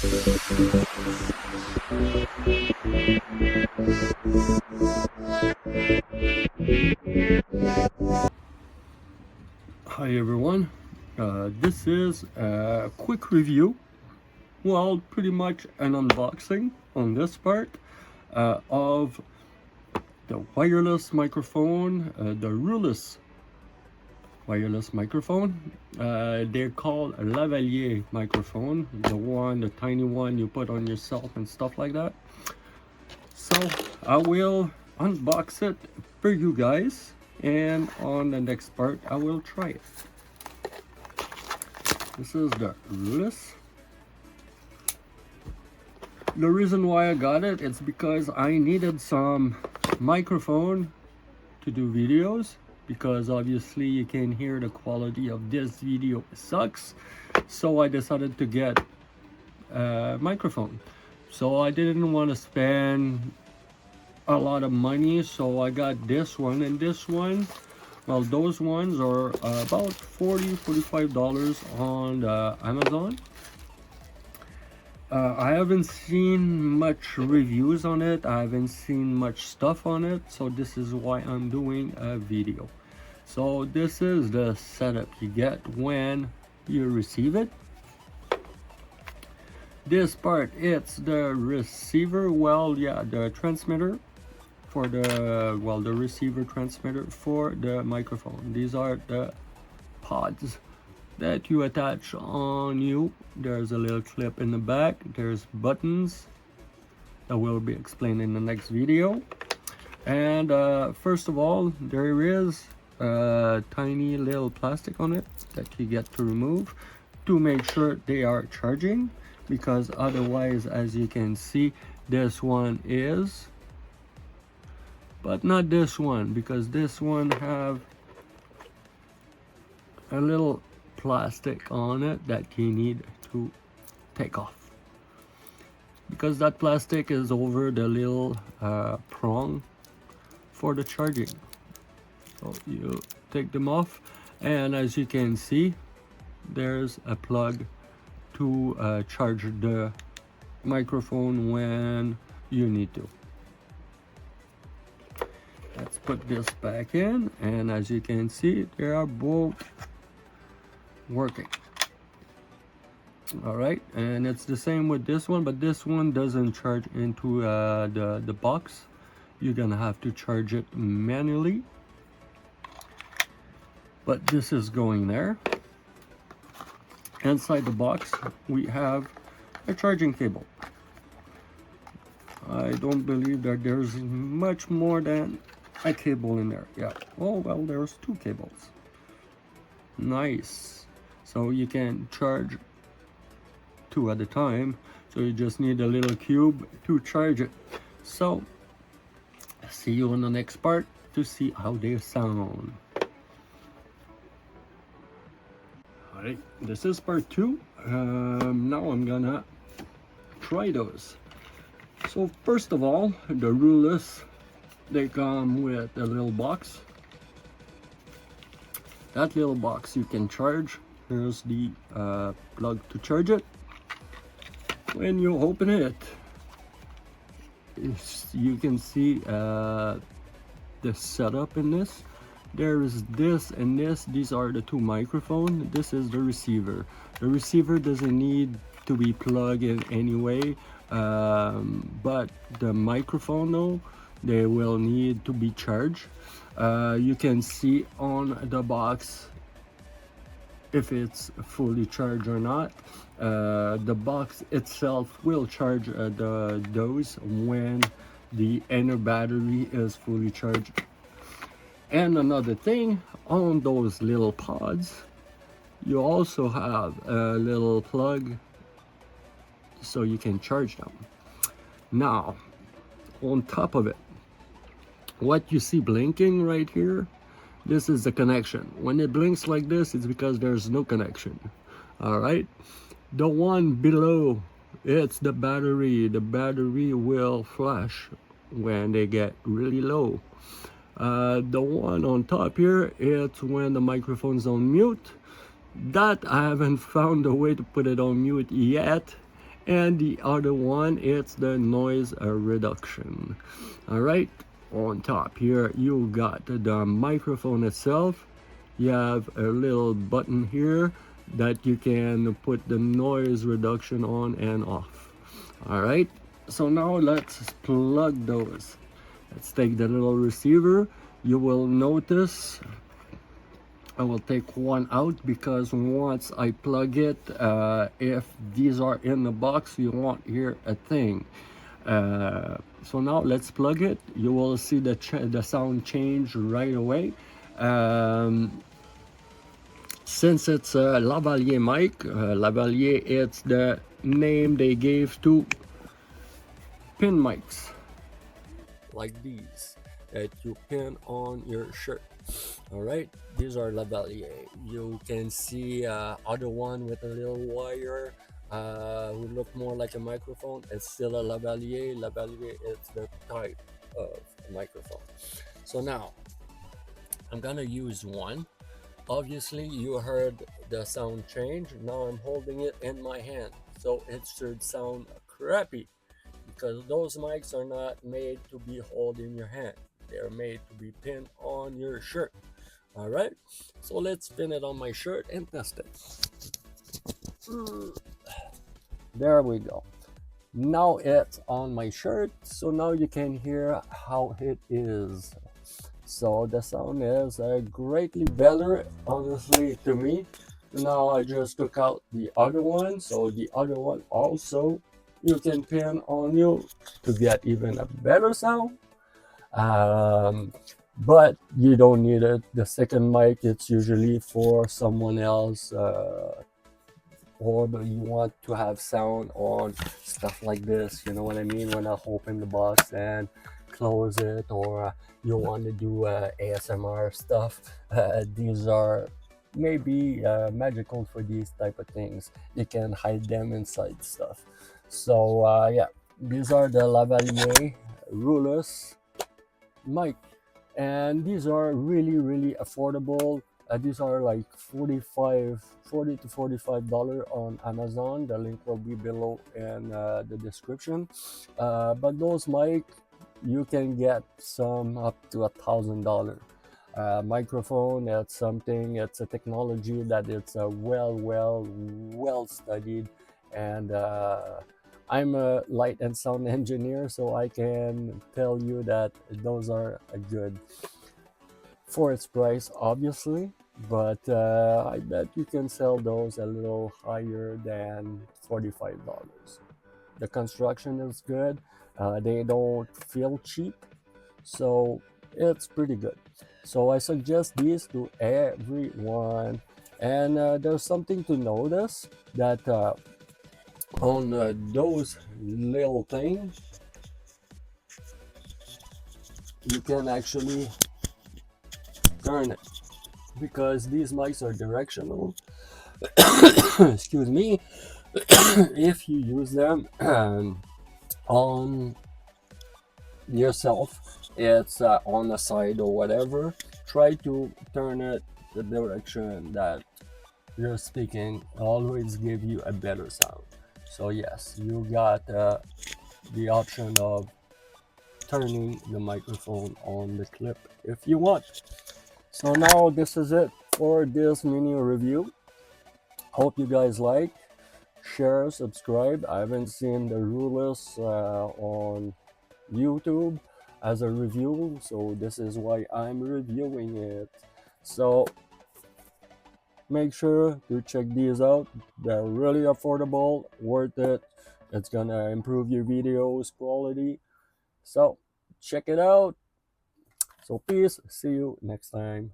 Hi everyone, this is a quick review, well pretty much an unboxing on this part of the wireless microphone, the Rulus wireless microphone. They're called a Lavalier microphone, the tiny one you put on yourself and stuff like that. So I will unbox it for you guys, and on the next part I will try it. This is the Rulus. The reason why I got it, it's because I needed some microphone to do videos, because obviously you can hear the quality of this video sucks. So I decided to get a microphone. So I didn't want to spend a lot of money, so I got this one, and this one, well, those ones are about $45 on Amazon. I haven't seen much reviews on it, I haven't seen much stuff on it, so this is why I'm doing a video. So this is the setup you get when you receive it. This part, it's the receiver, well, yeah, the transmitter for the, well, the receiver transmitter for the microphone. These are the pods that you attach on you. There's a little clip in the back, there's buttons that will be explained in the next video. And first of all, there is a tiny little plastic on it that you get to remove to make sure they are charging, because otherwise, as you can see, this one is, but not this one, because this one have a little plastic on it that you need to take off, because that plastic is over the little prong for the charging. So you take them off, and as you can see, there's a plug to charge the microphone when you need to. Let's put this back in, and as you can see, they are both working. All right, and it's the same with this one, but this one doesn't charge into the box. You're gonna have to charge it manually, but this is going there. Inside the box we have a charging cable. I don't believe that there's much more than a cable in there. Yeah, oh well, there's two cables. Nice. So you can charge two at a time, so you just need a little cube to charge it. So see you in the next part to see how they sound. Alright, this is part 2. Now I'm gonna try those. So first of all, the Rulus, they come with a little box. That little box you can charge. Here's the plug to charge it. When you open it, you can see the setup in this. There is this and this. These are the two microphones. This is the receiver. The receiver doesn't need to be plugged in anyway, but the microphone though, they will need to be charged. You can see on the box if it's fully charged or not. The box itself will charge those when the inner battery is fully charged. And another thing, on those little pods, you also have a little plug so you can charge them. Now, on top of it, what you see blinking right here, this is the connection. When it blinks like this, it's because there's no connection. All right, the one below, it's the battery. The battery will flash when they get really low. The one on top here, it's when the microphone's on mute. That I haven't found a way to put it on mute yet, and the other one, it's the noise reduction. All right, on top here you got the microphone itself. You have a little button here that you can put the noise reduction on and off. All right, so now let's plug those. Let's take the little receiver. You will notice I will take one out because once I plug it, if these are in the box, you won't hear a thing. So now let's plug it. You will see the sound change right away. Since it's a Lavalier mic, Lavalier, it's the name they gave to pin mics like these that you pin on your shirt. All right, these are Lavalier. You can see other one with a little wire who look more like a microphone. It's still a Lavalier. Lavalier is the type of microphone. So now I'm gonna use one. Obviously you heard the sound change. Now I'm holding it in my hand, so it should sound crappy because those mics are not made to be held in your hand. They're made to be pinned on your shirt. All right, so let's pin it on my shirt and test it. There we go. Now it's on my shirt, so now you can hear how it is. So the sound is greatly better, honestly, to me. Now I just took out the other one, so the other one also you can pin on you to get even a better sound. But you don't need it. The second mic, it's usually for someone else, or you want to have sound on stuff like this, you know what I mean, when I open the box and close it, or you want to do ASMR stuff. These are maybe magical for these type of things. You can hide them inside stuff. So yeah, these are the Lavalier Rulus mic, and these are really affordable. These are like $40 to $45 on Amazon. The link will be below in the description. But those mic, you can get some up to $1,000. Microphone, it's something, it's a technology that it's well studied, and I'm a light and sound engineer, so I can tell you that those are good for its price, obviously, but I bet you can sell those a little higher than $45. The construction is good. They don't feel cheap, so it's pretty good. So I suggest these to everyone. And there's something to notice that on those little things, you can actually turn it because these mics are directional. Excuse me. If you use them on yourself, it's on the side or whatever, try to turn it the direction that you're speaking. Always give you a better sound. So yes, you got the option of turning the microphone on the clip if you want. So now this is it for this mini review. Hope you guys like, share, subscribe. I haven't seen the Rulus on YouTube as a review, so this is why I'm reviewing it. So make sure to check these out. They're really affordable, worth it. It's gonna improve your videos quality, so check it out. So peace, see you next time.